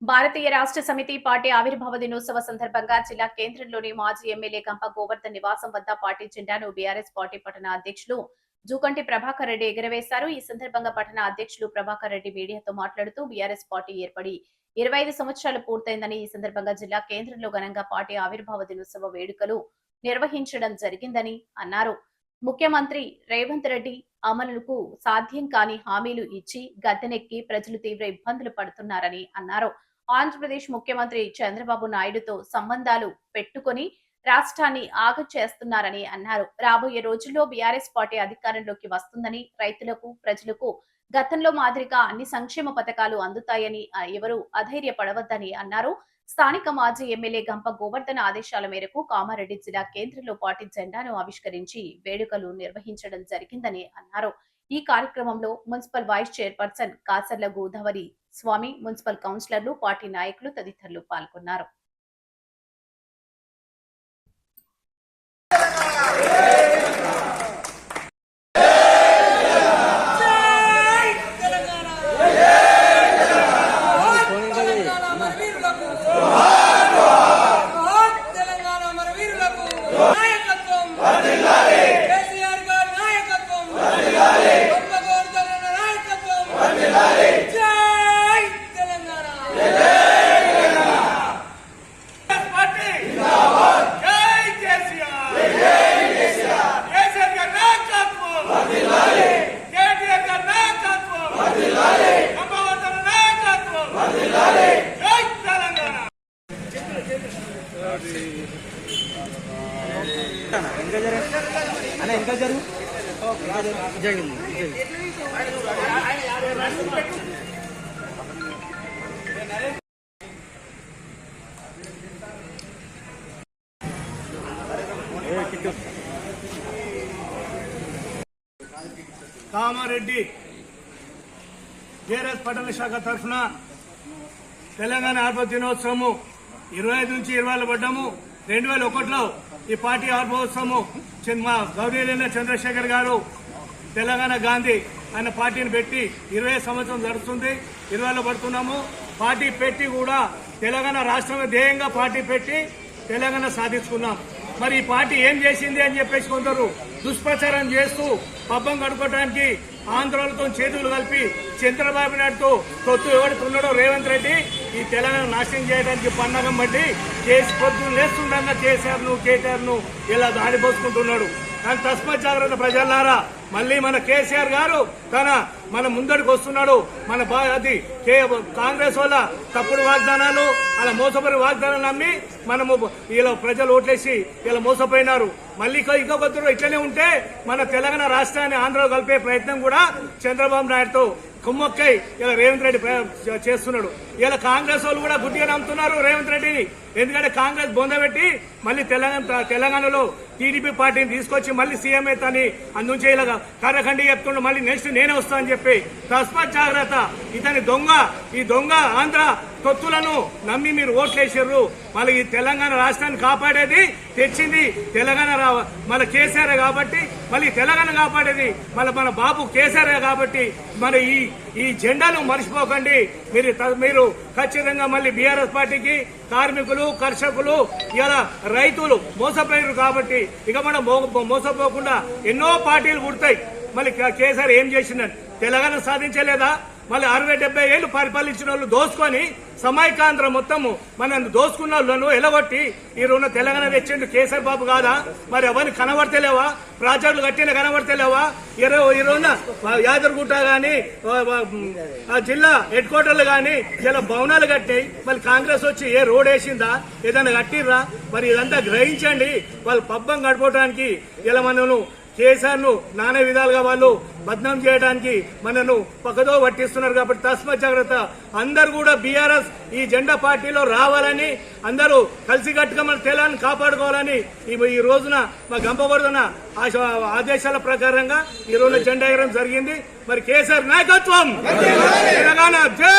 భారతీయ రాష్ట్ర సమితి పార్టీ ఆవిర్భావ దినోత్సవ సందర్భంగా జిల్లా కేంద్రంలోని మాజీ ఎమ్మెల్యే గంప గోవర్ధన్ నివాసం వద్ద పార్టీ జెండాను బీఆర్ఎస్ పార్టీ పట్టణ అధ్యక్షులు జూకంటి ప్రభాకర్ రెడ్డి ఎగురవేశారు. ఈ సందర్భంగా పట్టణ అధ్యక్షులు ప్రభాకర్ రెడ్డి మీడియాతో మాట్లాడుతూ బీఆర్ఎస్ పార్టీ ఏర్పడి 25 సంవత్సరాలు పూర్తయిందని, ఈ సందర్భంగా జిల్లా కేంద్రంలో ఘనంగా పార్టీ ఆవిర్భావ దినోత్సవ వేడుకలు నిర్వహించడం జరిగిందని అన్నారు. ముఖ్యమంత్రి రేవంత్ రెడ్డి అమలుకు సాధ్యం కాని హామీలు ఇచ్చి గద్దెనెక్కి ప్రజలు తీవ్ర ఇబ్బందులు పడుతున్నారని అన్నారు. ఆంధ్రప్రదేశ్ ముఖ్యమంత్రి చంద్రబాబు నాయుడుతో సంబంధాలు పెట్టుకుని రాష్ట్రాన్ని ఆగం చేస్తున్నారని అన్నారు. రాబోయే రోజుల్లో బీఆర్ఎస్ పార్టీ అధికారంలోకి వస్తుందని, రైతులకు ప్రజలకు గతంలో మాదిరిగా అన్ని సంక్షేమ పథకాలు అందుతాయని ఎవరూ అధైర్యపడవద్దని అన్నారు. స్థానిక మాజీ ఎమ్మెల్యే గంప గోవర్ధన్ ఆదేశాల మేరకు కామారెడ్డి జిల్లా కేంద్రంలో పార్టీ జెండాను ఆవిష్కరించి వేడుకలు నిర్వహించడం జరిగిందని అన్నారు. ఈ కార్యక్రమంలో municipal vice chairperson Kasarla Godavari Swamy, municipal కౌన్సిలర్లు, పార్టీ నాయకులు తదితరులు పాల్గొన్నారు. కామారెడ్డి బీఆర్ఎస్ పట్టణ శాఖ తరఫున తెలంగాణ ఆవిర్భావ దినోత్సవము 25 నుంచి 20 పడ్డాము. 2001లో ఈ పార్టీ ఆవిర్భావోత్సవము మా గౌరవనీయులైన చంద్రశేఖర్ గారు తెలంగాణ గాంధీ ఆయన పార్టీని పెట్టి 20 సంవత్సరం జరుగుతుంది. 20లో పడుతున్నాము. పార్టీ పెట్టి కూడా తెలంగాణ రాష్ట్రంలో ధ్యేయంగా పార్టీ పెట్టి తెలంగాణ సాధించుకున్నాం. మరి ఈ పార్టీ ఏం చేసింది అని చెప్పేసి కొందరు దుష్ప్రచారం చేస్తూ పబ్బం గడుపుకోవడానికి ఆంధ్రాలతో చేతులు కలిపి చంద్రబాబు నాయుడుతో తొత్తు ఎవడుతున్నాడో రేవంత్ రెడ్డి ఈ తెలంగాణ నాశనం చేయడానికి పన్నగం బట్టి పొద్దున్న లేస్తుండగా కేసీఆర్ ను ఇలా దాడిపోసుకుంటున్నాడు. కానీ తస్మత్ జాగ్రత్త ప్రజలారా, మళ్ళీ మన కేసీఆర్ గారు మన ముందడికి వస్తున్నాడు. మన అది కాంగ్రెస్ వల్ల తప్పుడు వాగ్దానాలు, అలా మోసపోయిన వాగ్దానాలు నమ్మి మనము ఇలా ప్రజలు ఓట్లేసి ఇలా మోసపోయినారు. మళ్ళీ ఇంకొకరు ఇట్లనే ఉంటే మన తెలంగాణ రాష్ట్రాన్ని ఆంధ్రలో కలిపే ప్రయత్నం కూడా చంద్రబాబు నాయుడుతో కుమ్మక్కై ఇలా రేవంత్ రెడ్డి చేస్తున్నాడు. ఇలా కాంగ్రెస్ వాళ్ళు కూడా గుడ్డిగా నమ్ముతున్నారు రేవంత్ రెడ్డిని. ఎందుకంటే కాంగ్రెస్ బొందబెట్టి మళ్ళీ తెలంగాణలో టీడీపీ పార్టీని తీసుకొచ్చి మళ్ళీ సీఎం అవుతాని అందుంచి ఇలా కర్రఖండి చెప్తుండే మళ్ళీ నెక్స్ట్ నేనే వస్తా అని చెప్పి తస్మాత్ జాగ్రత్త. ఇతని ఈ దొంగ ఆంధ్ర తొత్తులను నమ్మి మీరు ఓట్లేసారు. మళ్ళీ ఈ తెలంగాణ రాష్ట్రాన్ని కాపాడేది తెచ్చింది తెలంగాణ మన కేసీఆర్ కాబట్టి, మళ్ళీ తెలంగాణ కాపాడేది మన బాబు కేసీఆర్ కాబట్టి మరి ఈ జెండాను మర్చిపోకండి. మీరు ఖచ్చితంగా మళ్ళీ బీఆర్ఎస్ పార్టీకి కార్మికులు, కర్షకులు, ఇలా రైతులు మోసపోయారు కాబట్టి ఇక మనం మోసపోకుండా ఎన్నో పార్టీలు పుడతాయి. మళ్ళీ కేసీఆర్ ఏం చేసిందని తెలంగాణ సాధించలేదా? మళ్ళీ 60-70 ఏళ్లు పరిపాలించిన వాళ్ళు దోసుకొని సమైకాంధ్ర మొత్తము మనం దోసుకున్న వాళ్ళను ఎలగొట్టి ఈ రోజున తెలంగాణ తెచ్చిండు కేసీఆర్ బాబు కాదా? మరి ఎవరిని కనబడతలేవా? ప్రాజెక్టులు కట్టిన కనబడతలేవా? ఈ రోజున యాదగిరిగుట్ట గాని జిల్లా హెడ్ క్వార్టర్లు గాని ఇలా భవనాలు కట్టాయి. మళ్ళీ కాంగ్రెస్ వచ్చి ఏ రోడ్ వేసిందా? ఏదైనా కట్టిర్రా? మరి ఇదంతా గ్రహించండి. వాళ్ళు పబ్బం గడుపుకోవడానికి ఇలా మనను కేసీఆర్ ను నానా విధాలుగా వాళ్ళు బద్నాం చేయడానికి మనను పక్కదో పట్టిస్తున్నారు. కాబట్టి తస్మత్ జాగ్రత్త. అందరూ కూడా బీఆర్ఎస్ ఈ జెండా పార్టీలో రావాలని, అందరూ కలిసికట్టుగా మన తెలంగాణ కాపాడుకోవాలని ఈ రోజున మా గంపగొడుతున్న ఆదేశాల ప్రకారంగా ఈ రోజున జెండా ఎగరడం జరిగింది. మరి కేసీఆర్ నాయకత్వం తెలంగాణ జై.